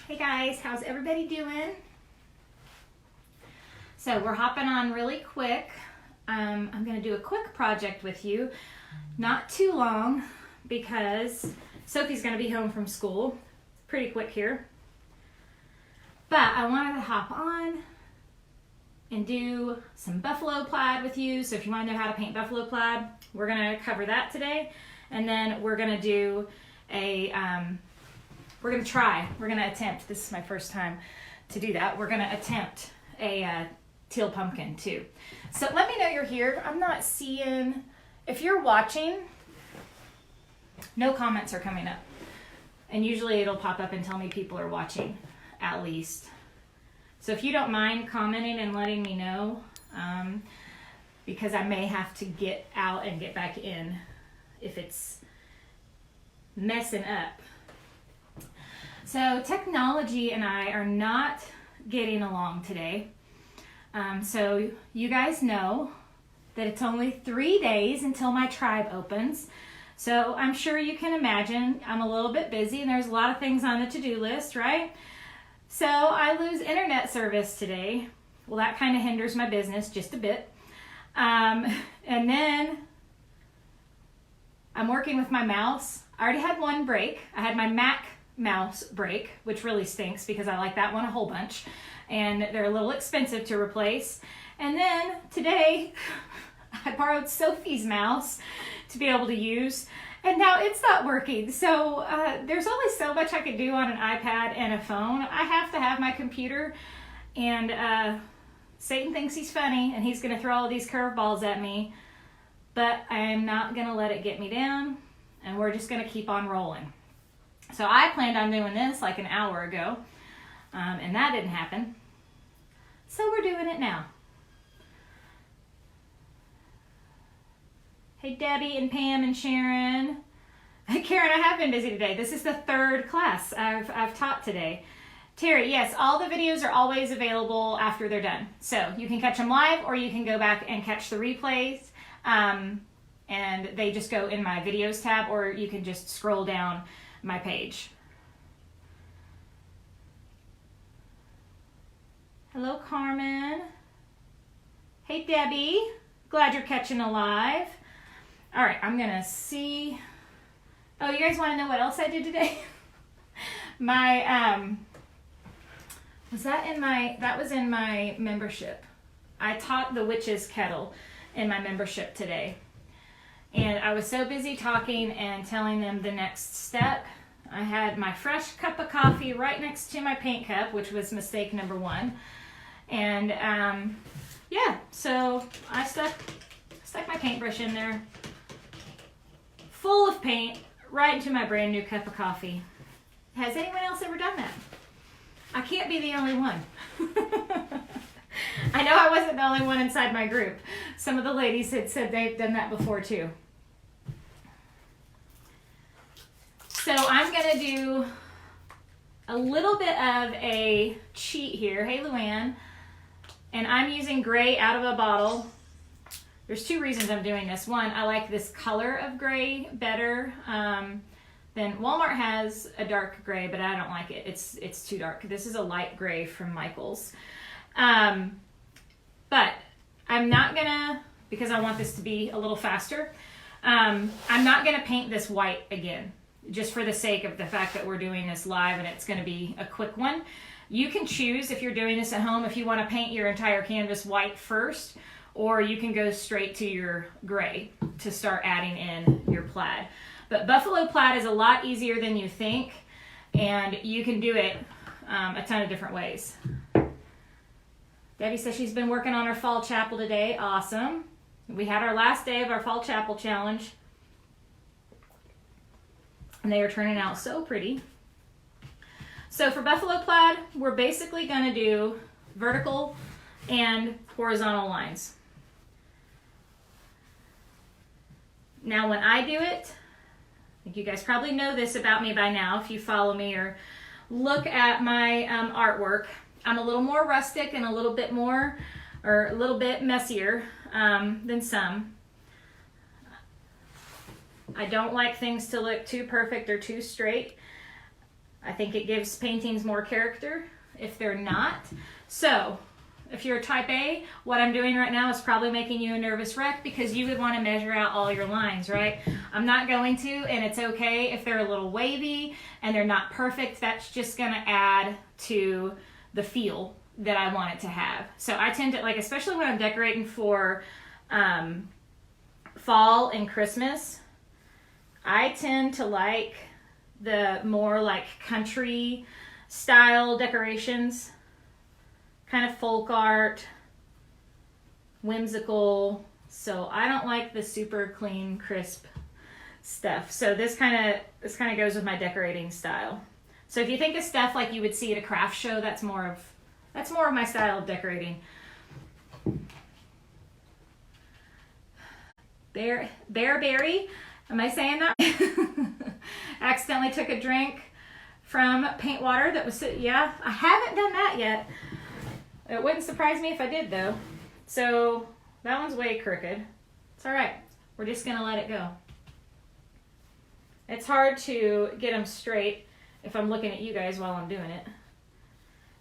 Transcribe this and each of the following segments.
Hey guys, how's everybody doing? So we're hopping on really quick. I'm going to do a quick project with you, not too long, because Sophie's going to be home from school. Pretty quick here. But I wanted to hop on and do some buffalo plaid with you. So if you want to know how to paint buffalo plaid, we're going to cover that today. And then we're going to do a, we're going to attempt, this is my first time to do that. We're going to attempt a teal pumpkin too. So let me know you're here. I'm not seeing, if you're watching, no comments are coming up. And usually it'll pop up and tell me people are watching, at least. So if you don't mind commenting and letting me know, because I may have to get out and get back in if it's messing up. So technology and I are not getting along today. So you guys know that it's only 3 days until my tribe opens. So I'm sure you can imagine I'm a little bit busy and there's a lot of things on the to-do list, right? So I lose internet service today. Well, that kind of hinders my business just a bit. And then I'm working with my mouse. I already had one break. I had my Mac mouse break, which really stinks because I like that one a whole bunch. And they're a little expensive to replace. And then today, I borrowed Sophie's mouse to be able to use, and now it's not working. So there's only so much I can do on an iPad and a phone. I have to have my computer, and Satan thinks he's funny, and he's gonna throw all these curveballs at me, but I'm not gonna let it get me down, and we're just gonna keep on rolling. So I planned on doing this like an hour ago, and that didn't happen. So we're doing it now. Hey Debbie and Pam and Sharon. Karen, I have been busy today. This is the third class I've taught today. Terry, yes, all the videos are always available after they're done. So you can catch them live or you can go back and catch the replays. And they just go in my videos tab, or you can just scroll down my page. Hello, Carmen. Hey, Debbie. Glad you're catching alive. All right, I'm gonna see. Oh, you guys want to know what else I did today? My that was in my membership. I taught the witch's kettle in my membership today. And I was so busy talking and telling them the next step. I had my fresh cup of coffee right next to my paint cup, which was mistake number one. And yeah, so I stuck my paintbrush in there, full of paint, right into my brand new cup of coffee. Has anyone else ever done that? I can't be the only one. I know I wasn't the only one inside my group. Some of the ladies had said they've done that before too. So I'm gonna do a little bit of a cheat here. Hey Luann. And I'm using gray out of a bottle. There's two reasons I'm doing this. One, I like this color of gray better than Walmart has a dark gray, but I don't like it. It's too dark. This is a light gray from Michael's. But I'm not gonna, because I want this to be a little faster, I'm not gonna paint this white again, just for the sake of the fact that we're doing this live and it's gonna be a quick one. You can choose, if you're doing this at home, if you want to paint your entire canvas white first, or you can go straight to your gray to start adding in your plaid. But buffalo plaid is a lot easier than you think, and you can do it a ton of different ways. Debbie says she's been working on her fall chapel today. Awesome. We had our last day of our fall chapel challenge, and they are turning out so pretty. So for buffalo plaid, we're basically going to do vertical and horizontal lines. Now when I do it, I think you guys probably know this about me by now if you follow me or look at my artwork. I'm a little more rustic and a little bit more, or a little bit messier than some. I don't like things to look too perfect or too straight. I think it gives paintings more character if they're not. So if you're a type A, what I'm doing right now is probably making you a nervous wreck because you would want to measure out all your lines, right? I'm not going to, and it's okay if they're a little wavy and they're not perfect. That's just going to add to the feel that I want it to have. So I tend to, like, especially when I'm decorating for fall and Christmas, I tend to like the more like country style decorations, kind of folk art, whimsical. So I don't like the super clean, crisp stuff. So this kind of goes with my decorating style. So if you think of stuff like you would see at a craft show, that's more of my style of decorating. Bearberry, am I saying that? Accidentally took a drink from paint water that was, yeah, I haven't done that yet. It wouldn't surprise me if I did though. So that one's way crooked. It's all right. We're just gonna let it go. It's hard to get them straight if I'm looking at you guys while I'm doing it.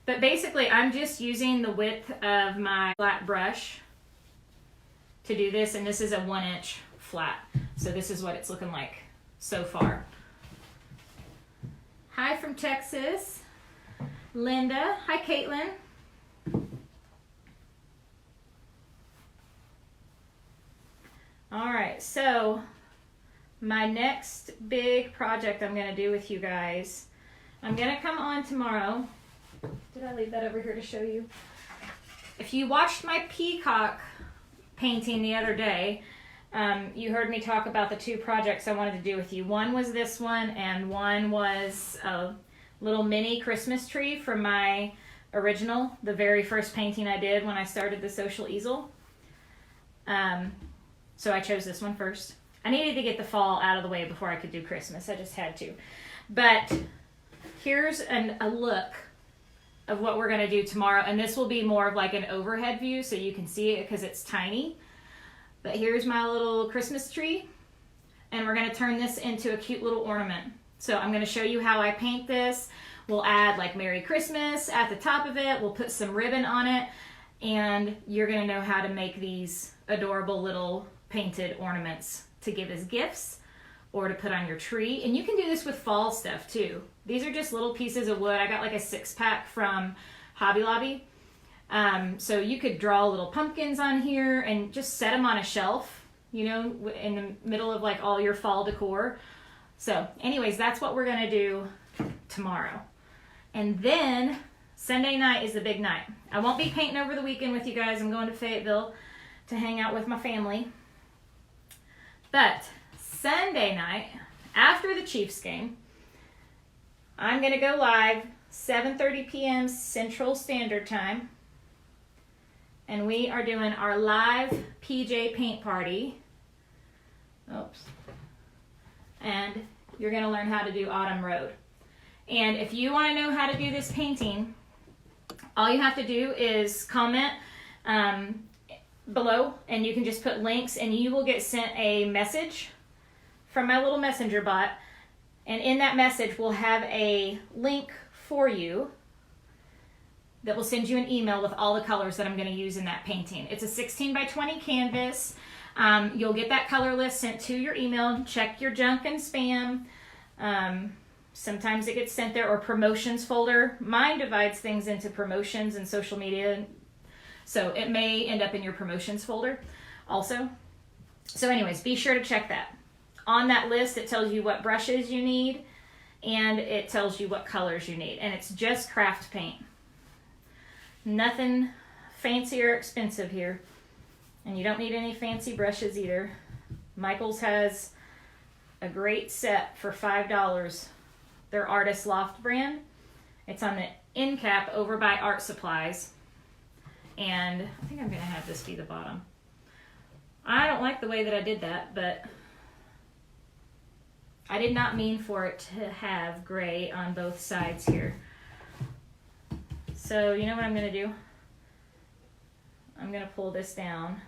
But basically I'm just using the width of my flat brush to do this, and this is a 1-inch flat. So this is what it's looking like so far. Hi from Texas, Linda. Hi, Caitlin. All right, so my next big project I'm gonna do with you guys, I'm gonna come on tomorrow. Did I leave that over here to show you? If you watched my peacock painting the other day, you heard me talk about the 2 projects I wanted to do with you. One was this one, and one was a little mini Christmas tree from my original, the very first painting I did when I started the Social Easel. So I chose this one first. I needed to get the fall out of the way before I could do Christmas. I just had to. But here's a look of what we're going to do tomorrow, and this will be more of like an overhead view so you can see it because it's tiny. But here's my little Christmas tree, and we're going to turn this into a cute little ornament. So I'm going to show you how I paint this. We'll add like Merry Christmas at the top of it. We'll put some ribbon on it, and you're going to know how to make these adorable little painted ornaments to give as gifts or to put on your tree. And you can do this with fall stuff too. These are just little pieces of wood. I got like a 6-pack from Hobby Lobby. So you could draw little pumpkins on here and just set them on a shelf, you know, in the middle of like all your fall decor. So anyways, that's what we're going to do tomorrow. And then Sunday night is the big night. I won't be painting over the weekend with you guys. I'm going to Fayetteville to hang out with my family. But Sunday night, after the Chiefs game, I'm going to go live 7:30 p.m. Central Standard Time. And we are doing our live PJ paint party. Oops. And you're going to learn how to do Autumn Road. And if you want to know how to do this painting, all you have to do is comment below, and you can just put links, and you will get sent a message from my little messenger bot. And in that message, we'll have a link for you that will send you an email with all the colors that I'm going to use in that painting. It's a 16 by 20 canvas. You'll get that color list sent to your email. Check your junk and spam. Sometimes it gets sent there, or promotions folder. Mine divides things into promotions and social media, so it may end up in your promotions folder also. So anyways, be sure to check that. On that list, it tells you what brushes you need, and it tells you what colors you need. And it's just craft paint. Nothing fancy or expensive here. And you don't need any fancy brushes either. Michael's has a great set for $5. Their Artist Loft brand. It's on the end cap over by Art Supplies. And I think I'm going to have this be the bottom. I don't like the way that I did that, but I did not mean for it to have gray on both sides here. So you know what I'm going to do? I'm going to pull this down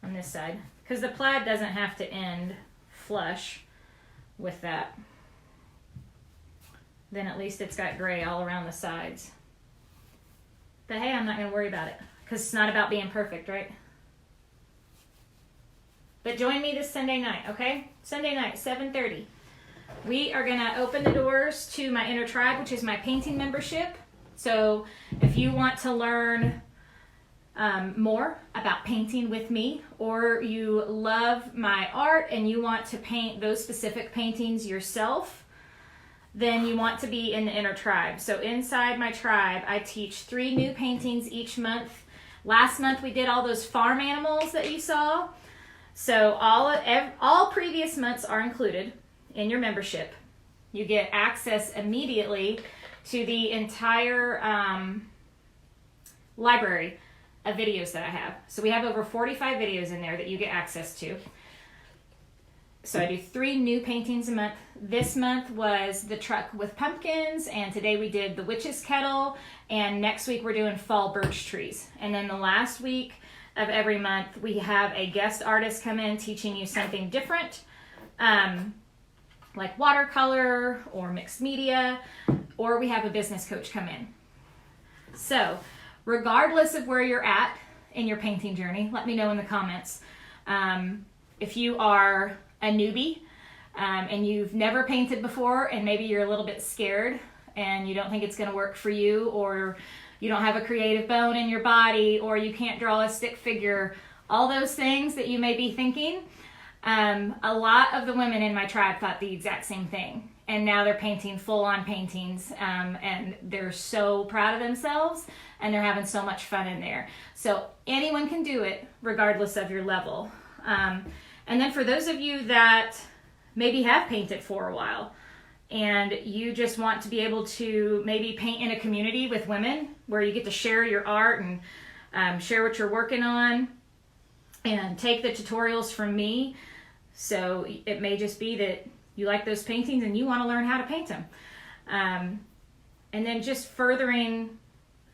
on this side, because the plaid doesn't have to end flush with that. Then at least it's got gray all around the sides. But hey, I'm not going to worry about it because it's not about being perfect, right? But join me this Sunday night, okay? Sunday night, 7:30. We are going to open the doors to my Inner Tribe, which is my painting membership. So if you want to learn more about painting with me, or you love my art and you want to paint those specific paintings yourself, then you want to be in the Inner Tribe. So inside my tribe, I teach 3 new paintings each month. Last month we did all those farm animals that you saw. So all previous months are included in your membership. You get access immediately to the entire library of videos that I have. So we have over 45 videos in there that you get access to. So I do 3 new paintings a month. This month was the truck with pumpkins, and today we did the witch's kettle, and next week we're doing fall birch trees. And then the last week of every month we have a guest artist come in teaching you something different, like watercolor or mixed media, or we have a business coach come in. So regardless of where you're at in your painting journey, let me know in the comments. If you are a newbie and you've never painted before, and maybe you're a little bit scared and you don't think it's going to work for you, or you don't have a creative bone in your body, or you can't draw a stick figure, all those things that you may be thinking, a lot of the women in my tribe thought the exact same thing. And now they're painting full-on paintings, and they're so proud of themselves, and they're having so much fun in there. So anyone can do it, regardless of your level. And then for those of you that maybe have painted for a while, and you just want to be able to maybe paint in a community with women, where you get to share your art and share what you're working on, and take the tutorials from me. So it may just be that you like those paintings and you want to learn how to paint them. And then just furthering,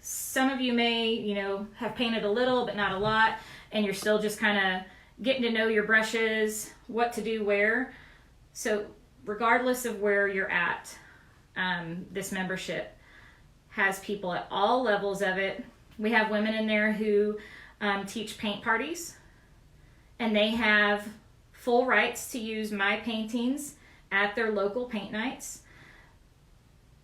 some of you may, have painted a little, but not a lot, and you're still just kind of getting to know your brushes, what to do where. So regardless of where you're at, this membership has people at all levels of it. We have women in there who teach paint parties, and they have full rights to use my paintings at their local paint nights.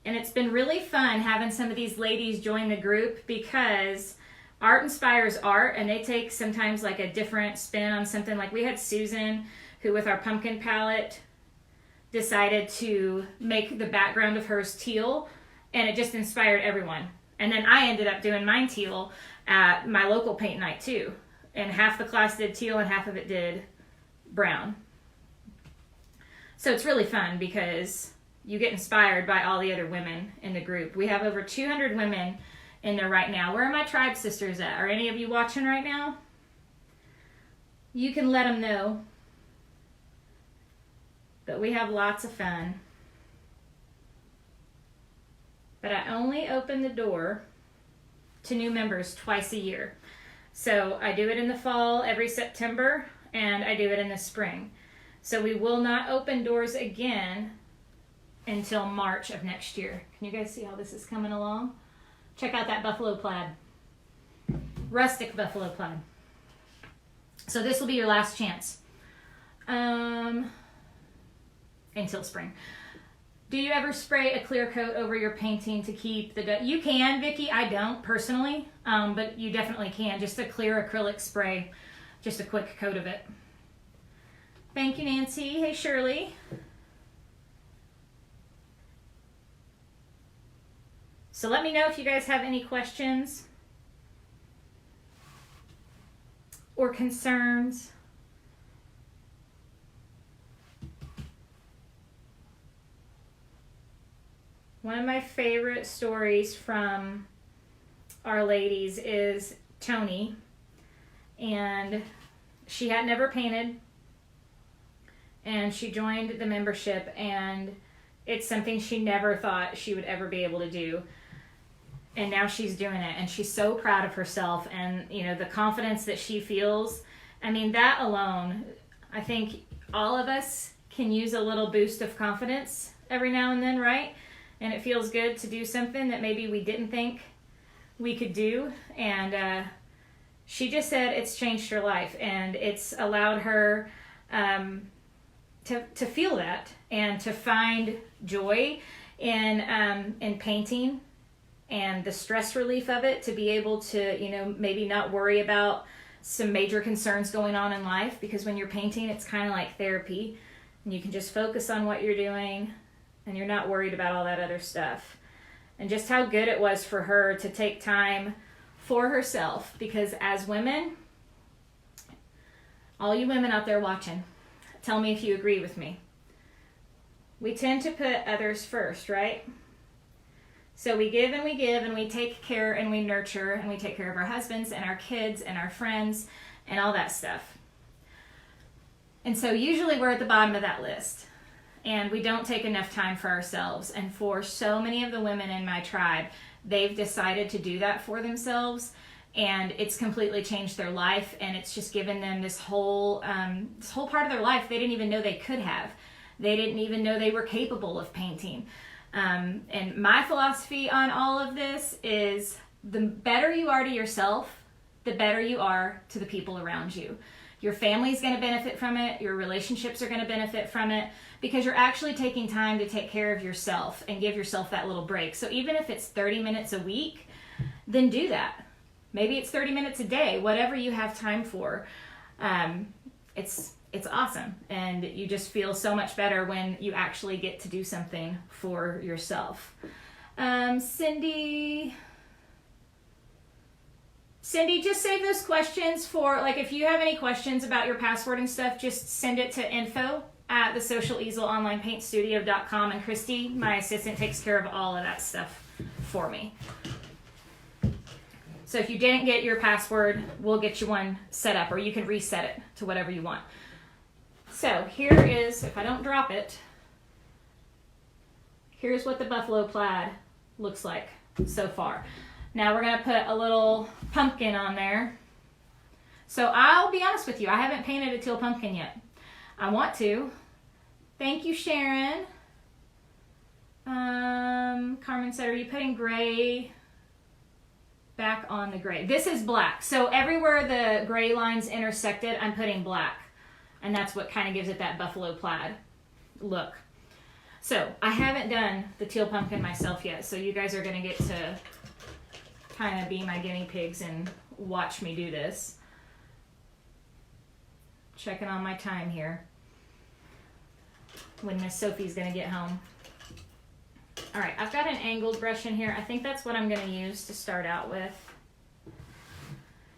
And it's been really fun having some of these ladies join the group, because art inspires art, and they take sometimes like a different spin on something. Like we had Susan, who with our pumpkin palette decided to make the background of hers teal, and it just inspired everyone. And then I ended up doing mine teal at my local paint night too. And half the class did teal and half of it did brown. So it's really fun because you get inspired by all the other women in the group. We have over 200 women in there right now. Where are my tribe sisters at? Are any of you watching right now? You can let them know. But we have lots of fun. But I only open the door to new members twice a year. So I do it in the fall every September, and I do it in the spring. So we will not open doors again until March of next year. Can you guys see how this is coming along? Check out that buffalo plaid. Rustic buffalo plaid. So this will be your last chance. Until spring. Do you ever spray a clear coat over your painting to keep the dust? You can, Vicki. I don't personally, but you definitely can. Just a clear acrylic spray. Just a quick coat of it. Thank you, Nancy. Hey, Shirley. So let me know if you guys have any questions or concerns. One of my favorite stories from our ladies is Tony, and she had never painted, and she joined the membership, and it's something she never thought she would ever be able to do. And now she's doing it, and she's so proud of herself, and the confidence that she feels. I mean, that alone, I think all of us can use a little boost of confidence every now and then, right? And it feels good to do something that maybe we didn't think we could do. And she just said it's changed her life, and it's allowed her to feel that and to find joy in painting and the stress relief of it, to be able to, you know, maybe not worry about some major concerns going on in life, because when you're painting, it's kind of like therapy, and you can just focus on what you're doing and you're not worried about all that other stuff. And just how good it was for her to take time for herself, because as women, all you women out there watching, tell me if you agree with me. We tend to put others first, right? So we give and we give, and we take care and we nurture, and we take care of our husbands and our kids and our friends and all that stuff. And so usually we're at the bottom of that list, and we don't take enough time for ourselves. And for so many of the women in my tribe, they've decided to do that for themselves, and it's completely changed their life, and it's just given them this whole part of their life they didn't even know they could have. They didn't even know they were capable of painting. And my philosophy on all of this is, the better you are to yourself, the better you are to the people around you. Your family's going to benefit from it. Your relationships are going to benefit from it, because you're actually taking time to take care of yourself and give yourself that little break. So even if it's 30 minutes a week, then do that. Maybe it's 30 minutes a day, whatever you have time for. It's awesome, and you just feel so much better when you actually get to do something for yourself. Cindy, just save those questions for, like, if you have any questions about your password and stuff, just send it to info@thesocialeaselonlinepaintstudio.com, and Christy, my assistant, takes care of all of that stuff for me. So if you didn't get your password, we'll get you one set up, or you can reset it to whatever you want. So here is, if I don't drop it, here's what the buffalo plaid looks like so far. Now we're going to put a little pumpkin on there. So I'll be honest with you, I haven't painted a teal pumpkin yet. I want to. Thank you, Sharon. Carmen said, are you putting gray back on the gray? This is black. So everywhere the gray lines intersected, I'm putting black. And that's what kind of gives it that buffalo plaid look. So I haven't done the teal pumpkin myself yet, so you guys are going to get to kind of be my guinea pigs and watch me do this. Checking on my time here, when Miss Sophie's going to get home. All right, I've got an angled brush in here. I think that's what I'm going to use to start out with.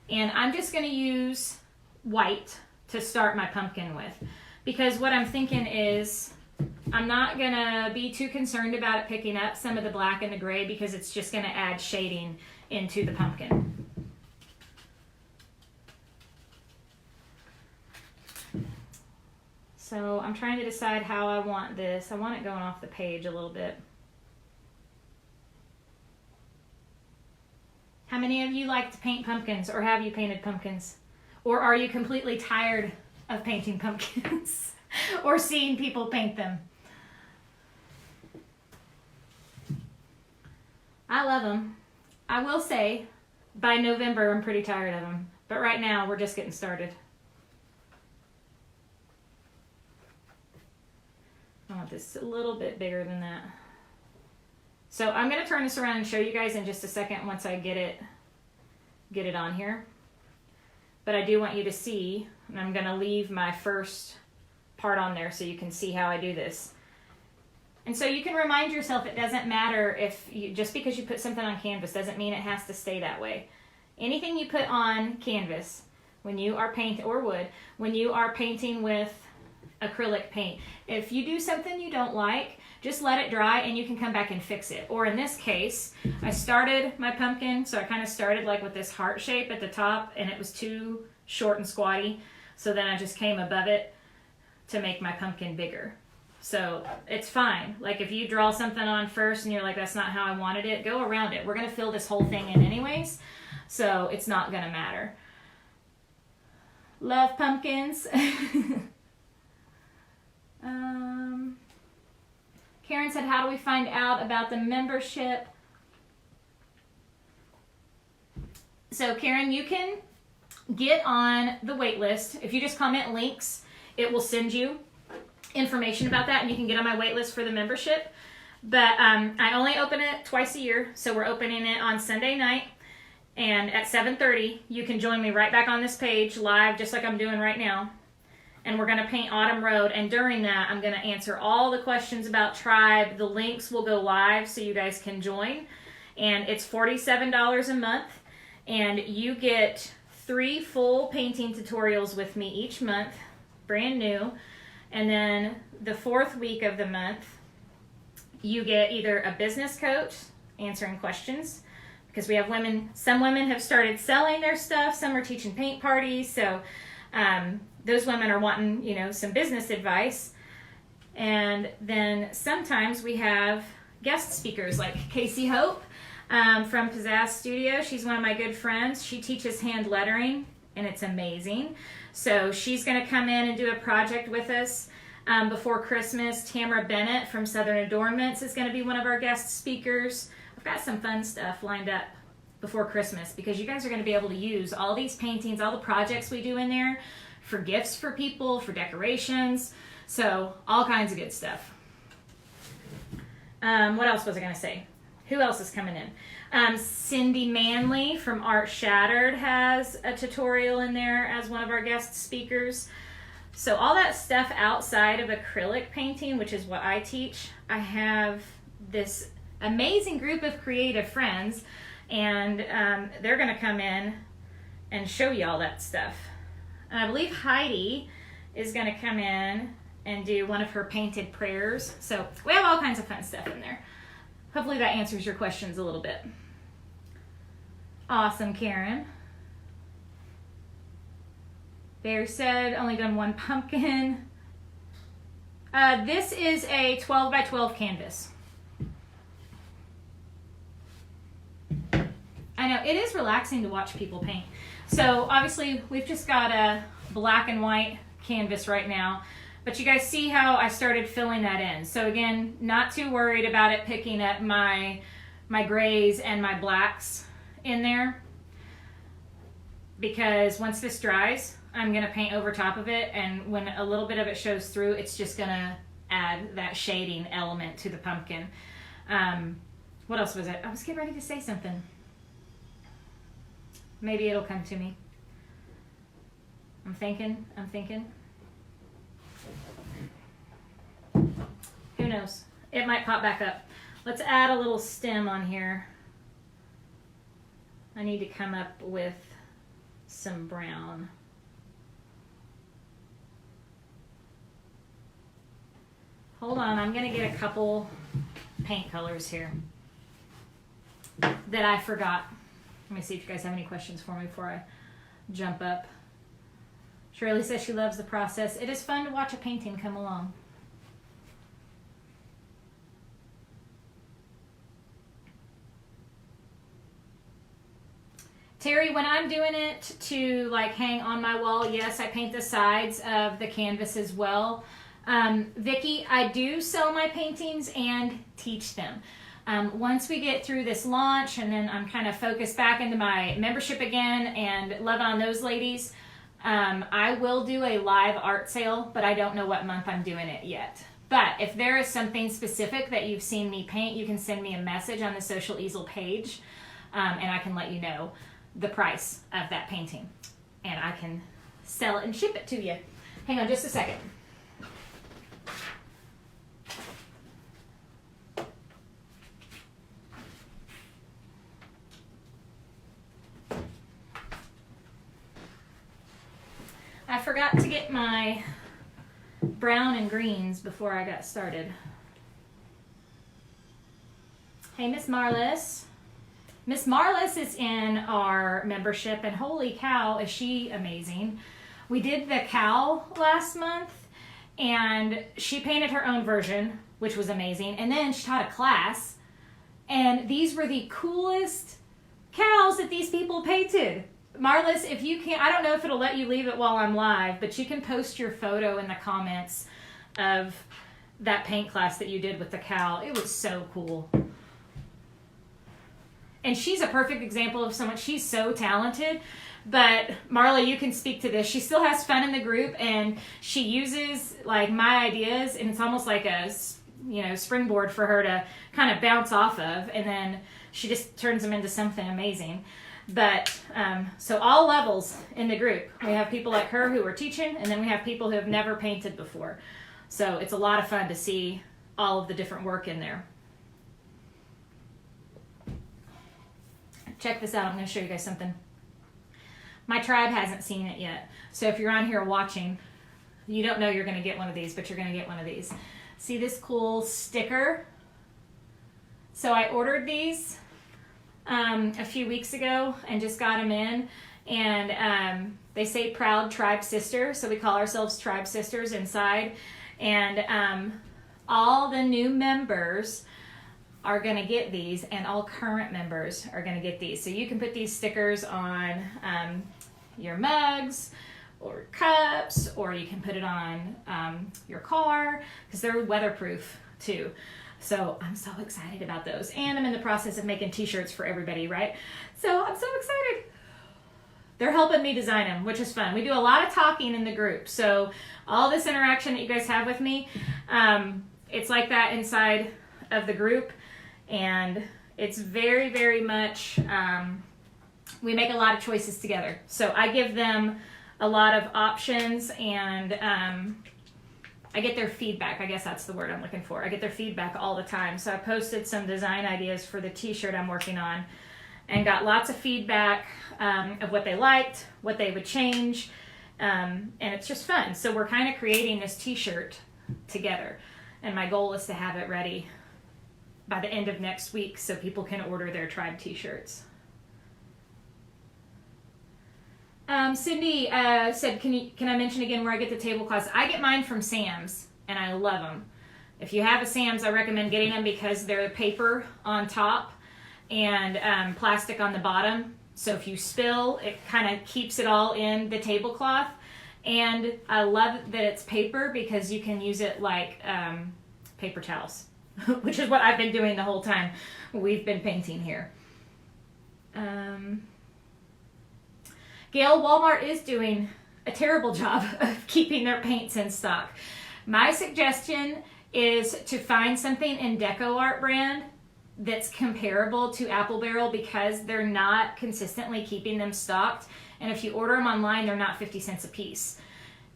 And I'm just going to use white to start my pumpkin with, because what I'm thinking is I'm not going to be too concerned about it picking up some of the black and the gray, because it's just going to add shading into the pumpkin. So I'm trying to decide how I want this. I want it going off the page a little bit. How many of you like to paint pumpkins, or have you painted pumpkins? Or are you completely tired of painting pumpkins or seeing people paint them? I love them. I will say, by November, I'm pretty tired of them. But right now, we're just getting started. I want this a little bit bigger than that. So I'm going to turn this around and show you guys in just a second once I get it on here. But I do want you to see, and I'm going to leave my first part on there so you can see how I do this. And so you can remind yourself, it doesn't matter if you, just because you put something on canvas doesn't mean it has to stay that way. Anything you put on canvas, when you are painting, or wood, when you are painting with acrylic paint, if you do something you don't like, just let it dry and you can come back and fix it. Or in this case, I started my pumpkin, so I kind of started like with this heart shape at the top, and it was too short and squatty, so then I just came above it to make my pumpkin bigger. So it's fine. Like if you draw something on first and you're like, that's not how I wanted it, go around it. We're going to fill this whole thing in anyways, so it's not going to matter. Love pumpkins. Karen said, how do we find out about the membership? So Karen, you can get on the wait list. If you just comment links, it will send you information about that, and you can get on my wait list for the membership. But I only open it twice a year, so we're opening it on Sunday night, and at 7:30 you can join me right back on this page live, just like I'm doing right now. And we're going to paint Autumn Road, and during that I'm going to answer all the questions about Tribe. The links will go live so you guys can join, and it's $47 a month, and you get 3 full painting tutorials with me each month, brand new. And then the 4th week of the month, you get either a business coach answering questions, because we have women, some women have started selling their stuff, some are teaching paint parties, so those women are wanting, you know, some business advice. And then sometimes we have guest speakers like Casey Hope from Pizzazz Studio. She's one of my good friends. She teaches hand lettering, and it's amazing. So she's going to come in and do a project with us before Christmas. Tamara Bennett from Southern Adornments is going to be one of our guest speakers. I've got some fun stuff lined up before Christmas, because you guys are going to be able to use all these paintings, all the projects we do in there, for gifts for people, for decorations, so all kinds of good stuff. What else was I going to say? Who else is coming in? Cindy Manley from Art Shattered has a tutorial in there as one of our guest speakers. So all that stuff outside of acrylic painting, which is what I teach, I have this amazing group of creative friends, and they're going to come in and show you all that stuff. And I believe Heidi is going to come in and do one of her painted prayers. So we have all kinds of fun stuff in there. Hopefully that answers your questions a little bit. Awesome, Karen. Bear said, only done 1 pumpkin. This is a 12 by 12 canvas. I know, it is relaxing to watch people paint. So obviously we've just got a black and white canvas right now, but you guys see how I started filling that in. So again, not too worried about it picking up my grays and my blacks in there, because once this dries, I'm gonna paint over top of it, and when a little bit of it shows through, it's just gonna add that shading element to the pumpkin. What else was it? I was getting ready to say something. Maybe it'll come to me. I'm thinking. Who knows? It might pop back up. Let's add a little stem on here. I need to come up with some brown. Hold on, I'm gonna get a couple paint colors here that I forgot. Let me see if you guys have any questions for me before I jump up. Shirley says she loves the process. It is fun to watch a painting come along. Terry, when I'm doing it to like hang on my wall, yes, I paint the sides of the canvas as well. Vicki, I do sell my paintings and teach them. Once we get through this launch, and then I'm kind of focused back into my membership again and loving on those ladies, I will do a live art sale, but I don't know what month I'm doing it yet. But if there is something specific that you've seen me paint, you can send me a message on the Social Easel page, and I can let you know the price of that painting, and I can sell it and ship it to you. Hang on just a second. I forgot to get my brown and greens before I got started. Hey, Miss Marlis. Miss Marlis is in our membership, and holy cow, is she amazing. We did the cow last month, and she painted her own version, which was amazing. And then she taught a class, and these were the coolest cows that these people painted. Marlis, if you can, I don't know if it'll let you leave it while I'm live, but you can post your photo in the comments of that paint class that you did with the cow. It was so cool. And she's a perfect example of someone, she's so talented, but Marla, you can speak to this. She still has fun in the group, and she uses like my ideas, and it's almost like a, you know, springboard for her to kind of bounce off of, and then she just turns them into something amazing. But so all levels in the group, we have people like her who are teaching, and then we have people who have never painted before. So it's a lot of fun to see all of the different work in there. Check this out. I'm going to show you guys something. My tribe hasn't seen it yet. So if you're on here watching, you don't know you're going to get one of these, but you're going to get one of these. See this cool sticker? So I ordered these a few weeks ago and just got them in. And they say proud tribe sister. So we call ourselves tribe sisters inside. And all the new members are going to get these, and all current members are going to get these. So you can put these stickers on your mugs or cups, or you can put it on your car, because they're weatherproof too. So I'm so excited about those. And I'm in the process of making t-shirts for everybody, right? So I'm so excited. They're helping me design them, which is fun. We do a lot of talking in the group. So all this interaction that you guys have with me, it's like that inside of the group. And it's very, very much, we make a lot of choices together. So I give them a lot of options, and I get their feedback. I guess that's the word I'm looking for. I get their feedback all the time. So I posted some design ideas for the t-shirt I'm working on, and got lots of feedback of what they liked, what they would change, and it's just fun. So we're kind of creating this t-shirt together, and my goal is to have it ready by the end of next week so people can order their tribe t-shirts. Cindy said, can I mention again where I get the tablecloths? I get mine from Sam's, and I love them. If you have a Sam's, I recommend getting them because they're paper on top and plastic on the bottom. So if you spill, it kind of keeps it all in the tablecloth. And I love that it's paper because you can use it like paper towels. Which is what I've been doing the whole time we've been painting here. Gail, Walmart is doing a terrible job of keeping their paints in stock. My suggestion is to find something in Deco Art brand that's comparable to Apple Barrel, because they're not consistently keeping them stocked. And if you order them online, they're not 50 cents a piece.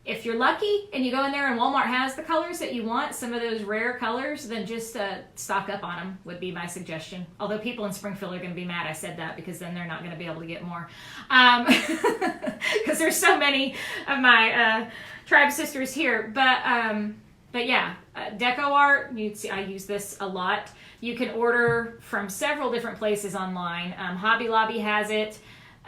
If you're lucky and you go in there and Walmart has the colors that you want, some of those rare colors, then just stock up on them would be my suggestion. Although people in Springfield are going to be mad I said that, because then they're not going to be able to get more. Because there's so many of my tribe sisters here. But yeah, Deco Art, you'd see I use this a lot. You can order from several different places online. Hobby Lobby has it,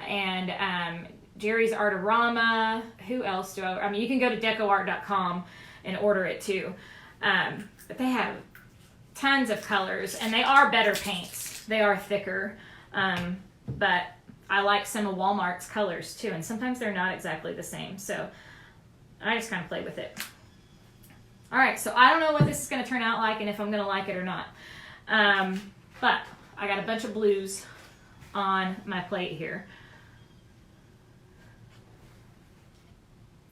and Jerry's Artorama. Who else do I mean, you can go to decoart.com and order it too. But they have tons of colors, and they are better paints. They are thicker. But I like some of Walmart's colors too, and sometimes they're not exactly the same. So I just kind of play with it. All right, so I don't know what this is going to turn out like and if I'm going to like it or not. But I got a bunch of blues on my plate here.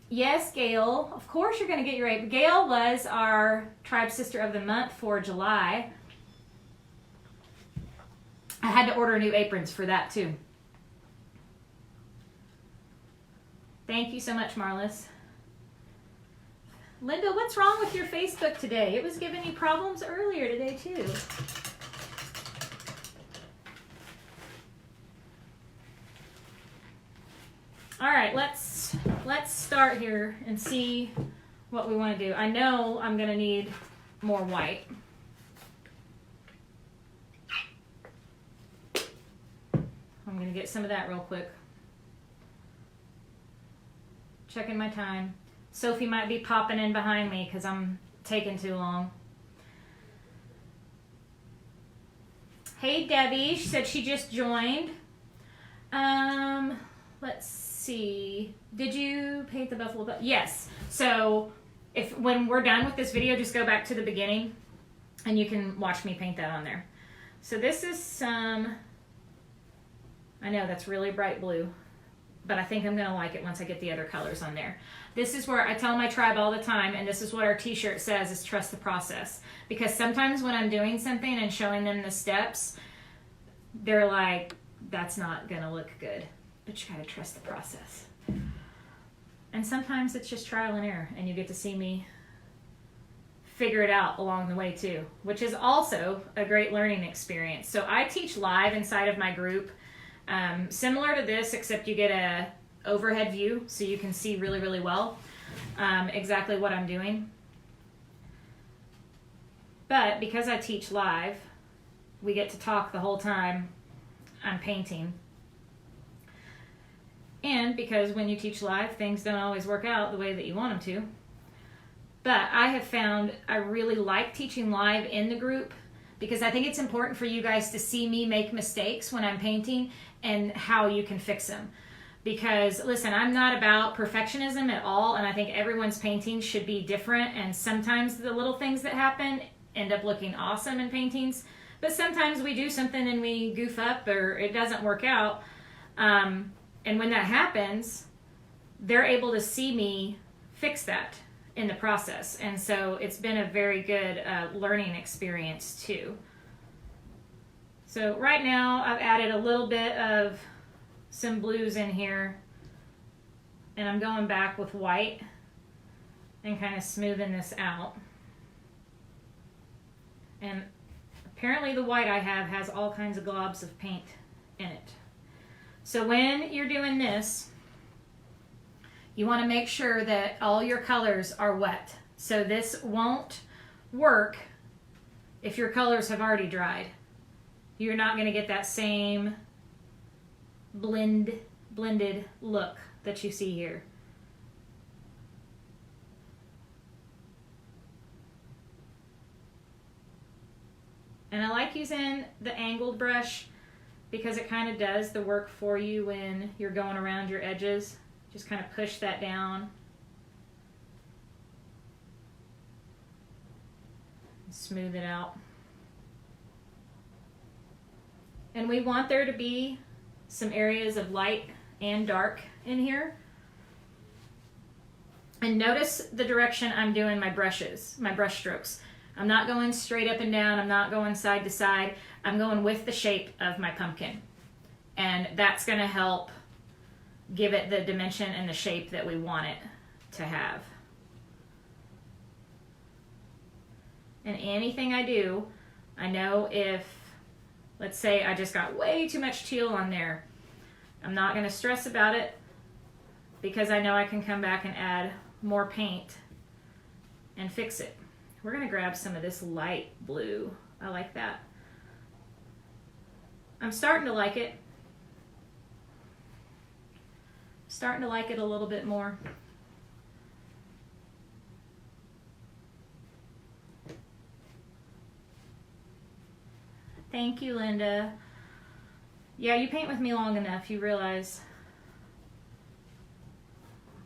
Yes, Gail, of course you're going to get your apron. Gail was our Tribe Sister of the Month for July. I had to order new aprons for that too. Thank you so much, Marlis. Linda, what's wrong with your Facebook today? It was giving you problems earlier today too. All right, let's start here and see what we want to do. I know I'm going to need more white. I'm going to get some of that real quick. Checking my time. Sophie might be popping in behind me because I'm taking too long. Hey Debbie, she said she just joined. Let's see. Did you paint the buffalo? Yes. So when we're done with this video, just go back to the beginning and you can watch me paint that on there. So this is some, I know that's really bright blue, but I think I'm gonna like it once I get the other colors on there. This is where I tell my tribe all the time, and this is what our t-shirt says, is trust the process. Because sometimes when I'm doing something and showing them the steps, they're like, that's not gonna look good. But you gotta trust the process. And sometimes it's just trial and error, and you get to see me figure it out along the way too, which is also a great learning experience. So I teach live inside of my group, similar to this, except you get a overhead view so you can see really, really well exactly what I'm doing. But because I teach live, we get to talk the whole time I'm painting. And because when you teach live, things don't always work out the way that you want them to. But I have found I really like teaching live in the group, because I think it's important for you guys to see me make mistakes when I'm painting and how you can fix them. Because listen, I'm not about perfectionism at all, and I think everyone's painting should be different, and sometimes the little things that happen end up looking awesome in paintings, but sometimes we do something and we goof up or it doesn't work out. And when that happens, they're able to see me fix that in the process. And so it's been a very good learning experience too. So right now I've added a little bit of some blues in here, and I'm going back with white and kind of smoothing this out. And apparently the white I have has all kinds of globs of paint in it. So when you're doing this, you want to make sure that all your colors are wet. So this won't work if your colors have already dried. You're not going to get that same blended look that you see here. And I like using the angled brush because it kind of does the work for you when you're going around your edges. Just kind of push that down. And smooth it out. And we want there to be some areas of light and dark in here. And notice the direction I'm doing my brushes, my brush strokes. I'm not going straight up and down. I'm not going side to side. I'm going with the shape of my pumpkin. And that's going to help give it the dimension and the shape that we want it to have. And anything I do, I know if, let's say I just got way too much teal on there, I'm not going to stress about it because I know I can come back and add more paint and fix it. We're going to grab some of this light blue. I like that. I'm starting to like it. Starting to like it a little bit more. Thank you, Linda. Yeah, you paint with me long enough, you realize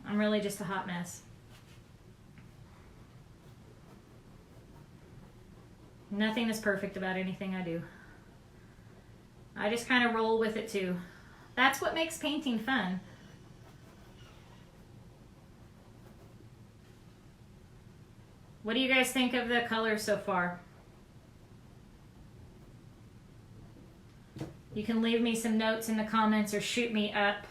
I'm really just a hot mess. Nothing is perfect about anything I do. I just kind of roll with it too. That's what makes painting fun. What do you guys think of the colors so far? You can leave me some notes in the comments or shoot me up.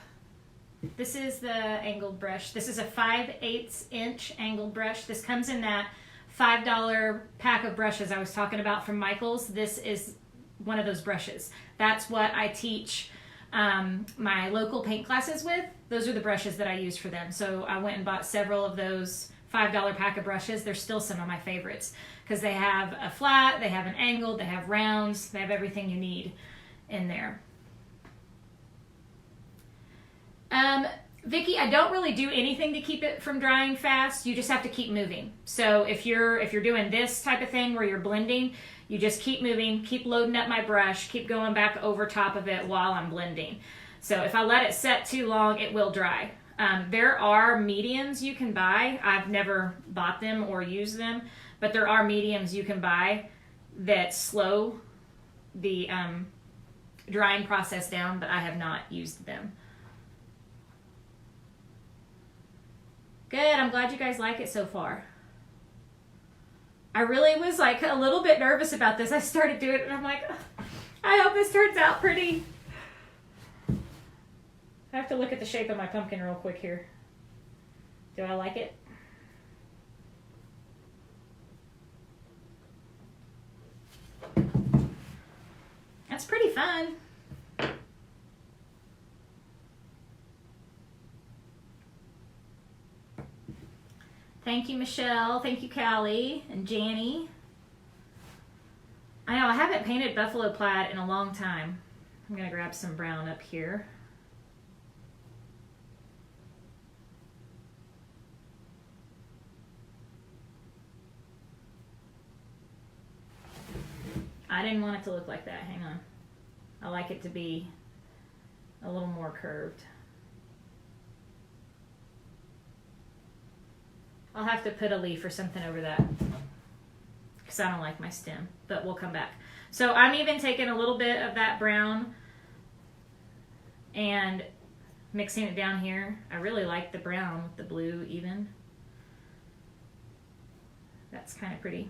This is the angled brush. This is a 5/8 inch angled brush. This comes in that $5 pack of brushes I was talking about from Michael's. This is one of those brushes. That's what I teach my local paint classes with. Those are the brushes that I use for them. So I went and bought several of those $5 pack of brushes. They're still some of my favorites because they have a flat, they have an angled, they have rounds, they have everything you need in there. Vicki, I don't really do anything to keep it from drying fast. You just have to keep moving. So if you're doing this type of thing where you're blending, you just keep moving, keep loading up my brush, keep going back over top of it while I'm blending. So if I let it set too long, it will dry. There are mediums you can buy. I've never bought them or used them, but there are mediums you can buy that slow the drying process down, but I have not used them. Good, I'm glad you guys like it so far. I really was like a little bit nervous about this. I started doing it and I'm like, I hope this turns out pretty. I have to look at the shape of my pumpkin real quick here. Do I like it? That's pretty fun. Thank you, Michelle. Thank you, Callie and Janny. I know I haven't painted buffalo plaid in a long time. I'm gonna grab some brown up here. I didn't want it to look like that. Hang on. I like it to be a little more curved. I'll have to put a leaf or something over that because I don't like my stem, but we'll come back. So I'm even taking a little bit of that brown and mixing it down here. I really like the brown with the blue even. That's kind of pretty.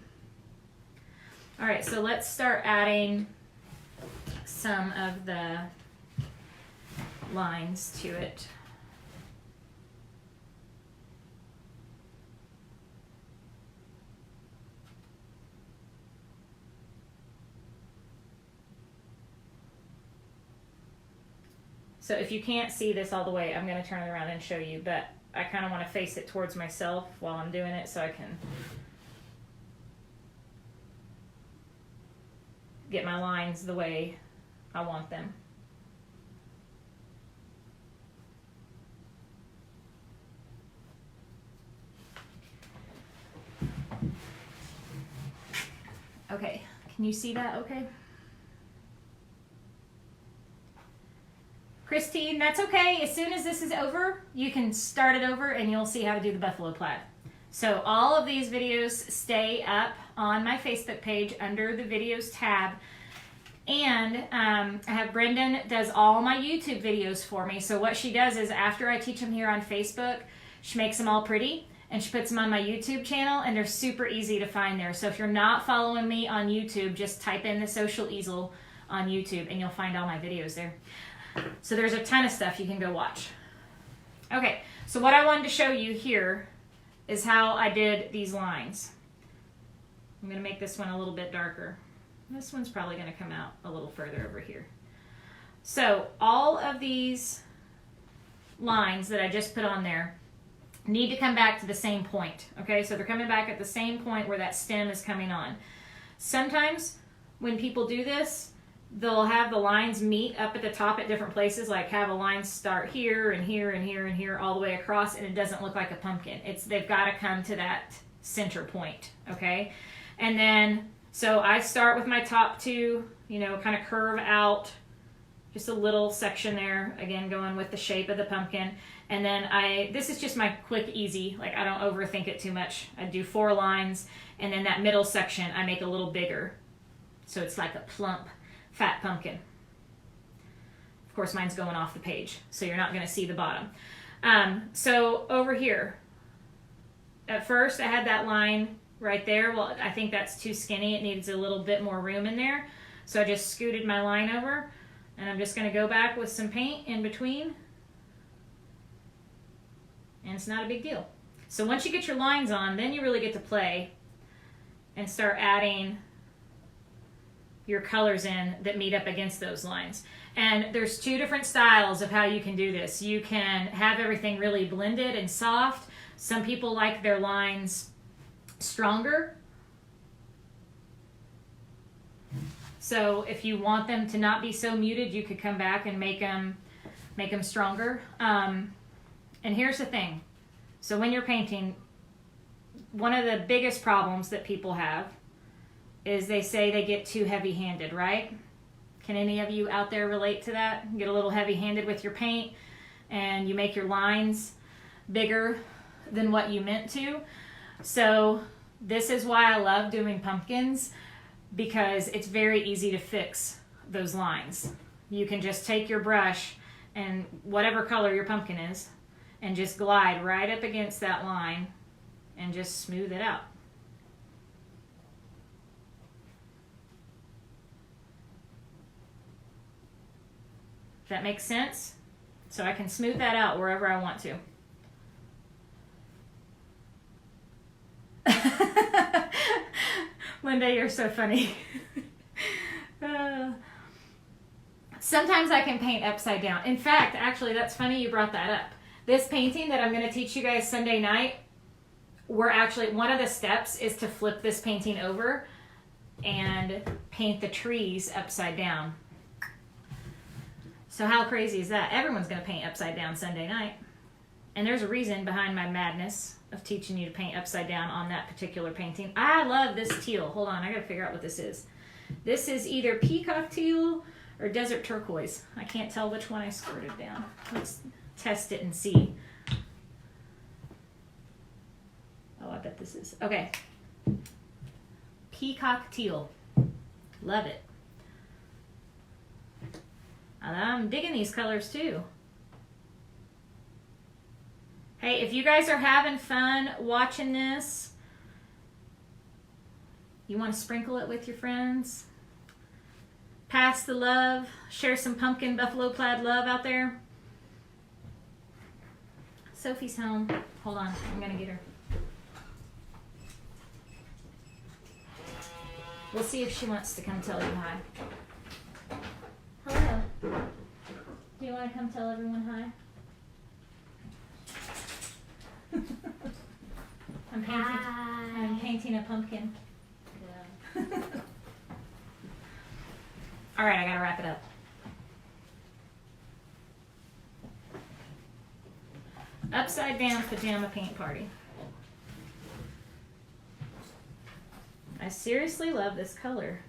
All right, so let's start adding some of the lines to it. So if you can't see this all the way, I'm going to turn it around and show you, but I kind of want to face it towards myself while I'm doing it so I can get my lines the way I want them. Okay, can you see that okay? Christine, that's okay. As soon as this is over, you can start it over and you'll see how to do the buffalo plaid. So all of these videos stay up on my Facebook page under the videos tab. And I have Brendan does all my YouTube videos for me. So what she does is after I teach them here on Facebook, she makes them all pretty and she puts them on my YouTube channel and they're super easy to find there. So if you're not following me on YouTube, just type in the Social Easel on YouTube and you'll find all my videos there. So there's a ton of stuff you can go watch. Okay, so what I wanted to show you here is how I did these lines. I'm going to make this one a little bit darker. This one's probably going to come out a little further over here. So all of these lines that I just put on there need to come back to the same point. Okay, so they're coming back at the same point where that stem is coming on. Sometimes when people do this, they'll have the lines meet up at the top at different places, like have a line start here and here and here and here all the way across, and it doesn't look like a pumpkin. They've got to come to that center point, okay? And then, so I start with my top two, you know, kind of curve out just a little section there, again, going with the shape of the pumpkin. And then this is just my quick, easy, like I don't overthink it too much. I do 4 lines, and then that middle section I make a little bigger. So it's like a plump, fat pumpkin. Of course, mine's going off the page, so you're not going to see the bottom. So over here, at first I had that line right there. Well, I think that's too skinny. It needs a little bit more room in there. So I just scooted my line over, and I'm just going to go back with some paint in between. And it's not a big deal. So once you get your lines on, then you really get to play and start adding your colors in that meet up against those lines. And there's 2 different styles of how you can do this. You can have everything really blended and soft. Some people like their lines stronger. So if you want them to not be so muted, you could come back and make them stronger. And here's the thing. So when you're painting, one of the biggest problems that people have is they say they get too heavy-handed, right? Can any of you out there relate to that? You get a little heavy-handed with your paint and you make your lines bigger than what you meant to. So this is why I love doing pumpkins, because it's very easy to fix those lines. You can just take your brush and whatever color your pumpkin is and just glide right up against that line and just smooth it out. Does that make sense? So I can smooth that out wherever I want to. Linda, you're so funny. Sometimes I can paint upside down. In fact, actually, that's funny you brought that up. This painting that I'm going to teach you guys Sunday night, we're actually, one of the steps is to flip this painting over and paint the trees upside down. So how crazy is that? Everyone's going to paint upside down Sunday night. And there's a reason behind my madness of teaching you to paint upside down on that particular painting. I love this teal. Hold on, I got to figure out what this is. This is either peacock teal or desert turquoise. I can't tell which one I squirted down. Let's test it and see. Oh, I bet this is. Okay. Peacock teal. Love it. I'm digging these colors too. Hey, if you guys are having fun watching this, you want to sprinkle it with your friends, pass the love, share some pumpkin buffalo plaid love out there. Sophie's home. Hold on, I'm going to get her. We'll see if she wants to come tell you hi. Hello. Do you want to come tell everyone hi? I'm painting a pumpkin. Yeah. All right, I gotta wrap it up. Upside down pajama paint party. I seriously love this color.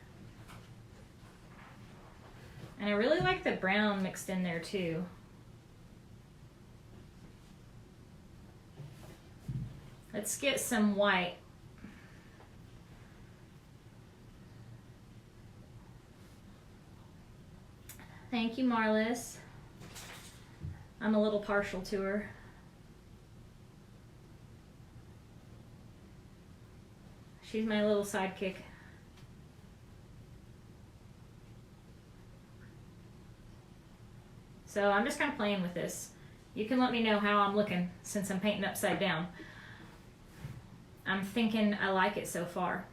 And I really like the brown mixed in there too. Let's get some white. Thank you, Marlis. I'm a little partial to her. She's my little sidekick. So I'm just kind of playing with this. You can let me know how I'm looking since I'm painting upside down. I'm thinking I like it so far.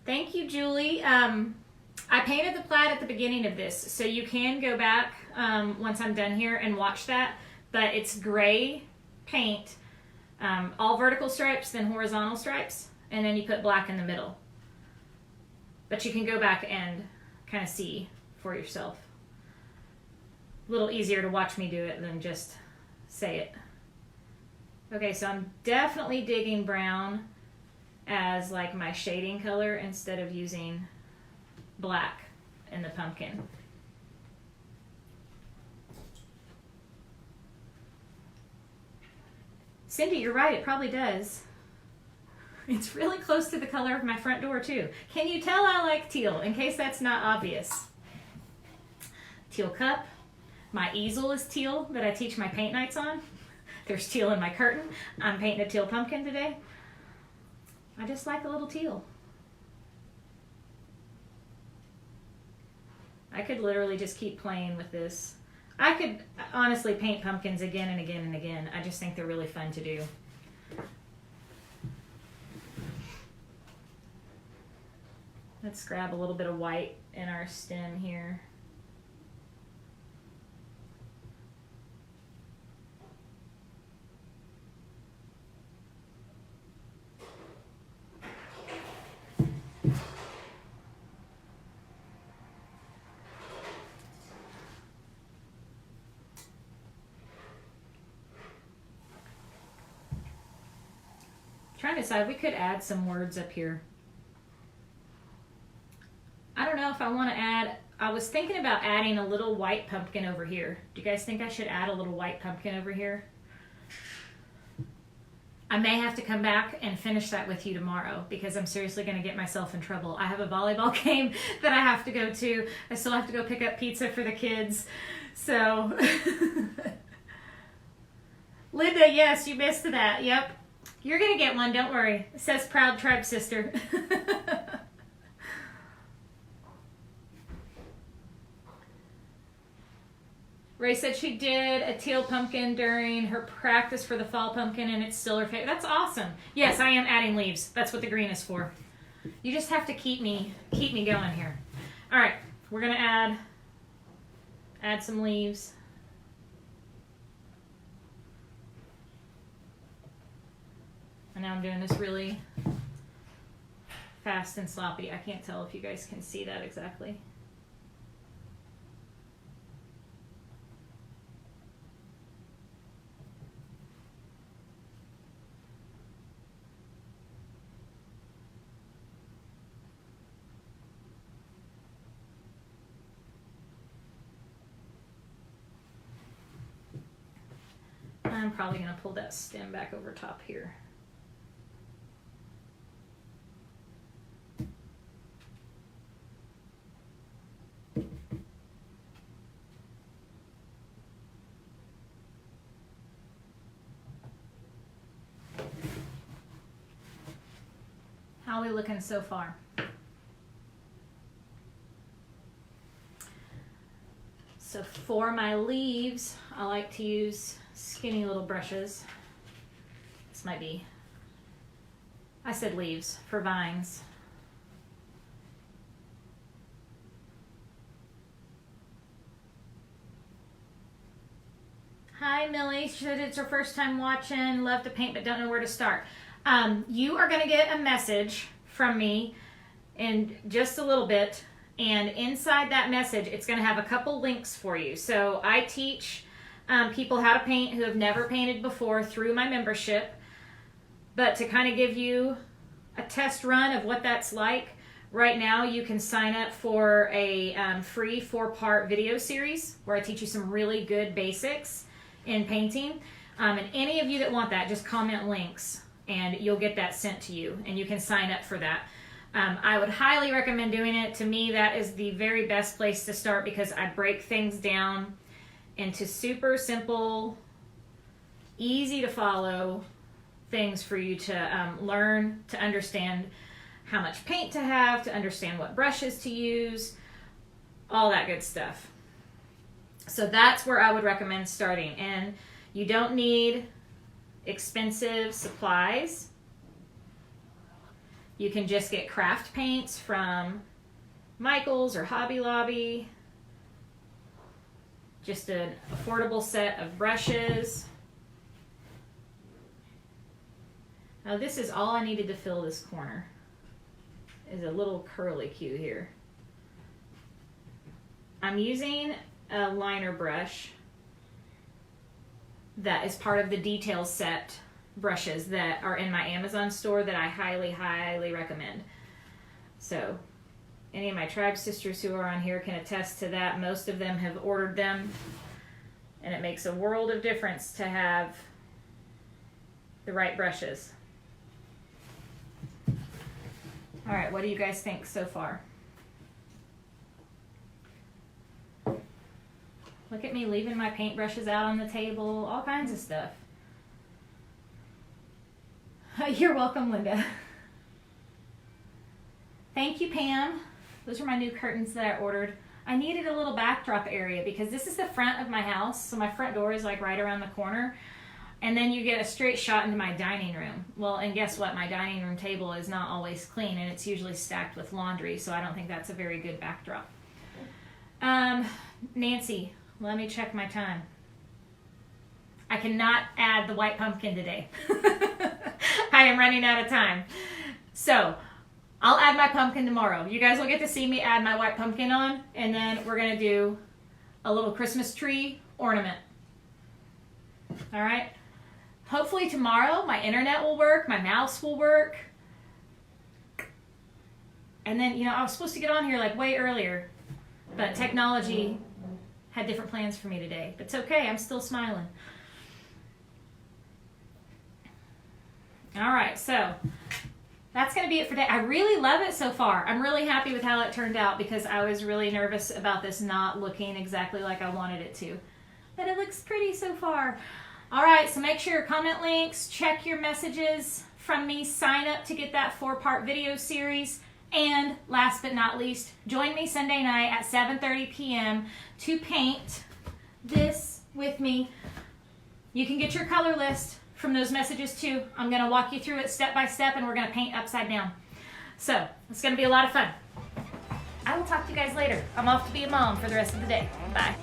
Thank you, Julie. I painted the plaid at the beginning of this, so you can go back once I'm done here and watch that. But it's gray paint, all vertical stripes, then horizontal stripes, and then you put black in the middle. But you can go back and kind of see for yourself. A little easier to watch me do it than just say it. Okay, so I'm definitely digging brown as like my shading color instead of using black in the pumpkin. Cindy, you're right, it probably does. It's really close to the color of my front door too. Can you tell I like teal, in case that's not obvious? Teal cup. My easel is teal that I teach my paint nights on. There's teal in my curtain. I'm painting a teal pumpkin today. I just like a little teal. I could literally just keep playing with this. I could honestly paint pumpkins again and again and again. I just think they're really fun to do. Let's grab a little bit of white in our stem here. Trying to decide, we could add some words up here. I don't know if I want to add, I was thinking about adding a little white pumpkin over here. Do you guys think I should add a little white pumpkin over here? I may have to come back and finish that with you tomorrow because I'm seriously going to get myself in trouble. I have a volleyball game that I have to go to. I still have to go pick up pizza for the kids. So, Linda, yes, you missed that. Yep. You're going to get one, don't worry. It says Proud Tribe Sister. Ray said she did a teal pumpkin during her practice for the fall pumpkin, and it's still her favorite. That's awesome. Yes, I am adding leaves. That's what the green is for. You just have to keep me going here. All right, we're gonna add some leaves. And now I'm doing this really fast and sloppy. I can't tell if you guys can see that exactly. I'm probably going to pull that stem back over top here. How are we looking so far? So for my leaves, I like to use skinny little brushes. This might be, I said leaves, for vines. Hi Millie, she said it's her first time watching, love to paint but don't know where to start. You are going to get a message from me in just a little bit, and inside that message it's going to have a couple links for you. So I teach people how to paint who have never painted before through my membership, but to kind of give you a test run of what that's like, right now you can sign up for a free 4-part video series where I teach you some really good basics in painting. And any of you that want that, just comment links and you'll get that sent to you and you can sign up for that. I would highly recommend doing it. To me, that is the very best place to start because I break things down into super simple, easy to follow things for you to learn, to understand how much paint to have, to understand what brushes to use, all that good stuff. So that's where I would recommend starting. And you don't need expensive supplies. You can just get craft paints from Michael's or Hobby Lobby. Just an affordable set of brushes. Now this is all I needed to fill this corner, is a little curly cue here. I'm using a liner brush that is part of the detail set brushes that are in my Amazon store that I highly, highly recommend. So any of my tribe sisters who are on here can attest to that. Most of them have ordered them, and it makes a world of difference to have the right brushes. All right, what do you guys think so far? Look at me leaving my paintbrushes out on the table, all kinds of stuff. You're welcome, Linda. Thank you, Pam. Those are my new curtains that I ordered. I needed a little backdrop area because this is the front of my house, so my front door is like right around the corner. And then you get a straight shot into my dining room. Well, and guess what? My dining room table is not always clean, and it's usually stacked with laundry, so I don't think that's a very good backdrop. Nancy, let me check my time. I cannot add the white pumpkin today. I am running out of time. So I'll add my pumpkin tomorrow. You guys will get to see me add my white pumpkin on, and then we're gonna do a little Christmas tree ornament. All right. Hopefully tomorrow my internet will work, my mouse will work. And then, you know, I was supposed to get on here like way earlier, but technology had different plans for me today. But it's okay, I'm still smiling. All right, so that's going to be it for today. I really love it so far. I'm really happy with how it turned out because I was really nervous about this not looking exactly like I wanted it to. But it looks pretty so far. All right, so make sure your comment links, check your messages from me, sign up to get that 4-part video series, and last but not least, join me Sunday night at 7:30 p.m. to paint this with me. You can get your color list from those messages too. I'm going to walk you through it step by step, and we're going to paint upside down. So it's going to be a lot of fun. I will talk to you guys later. I'm off to be a mom for the rest of the day. Bye.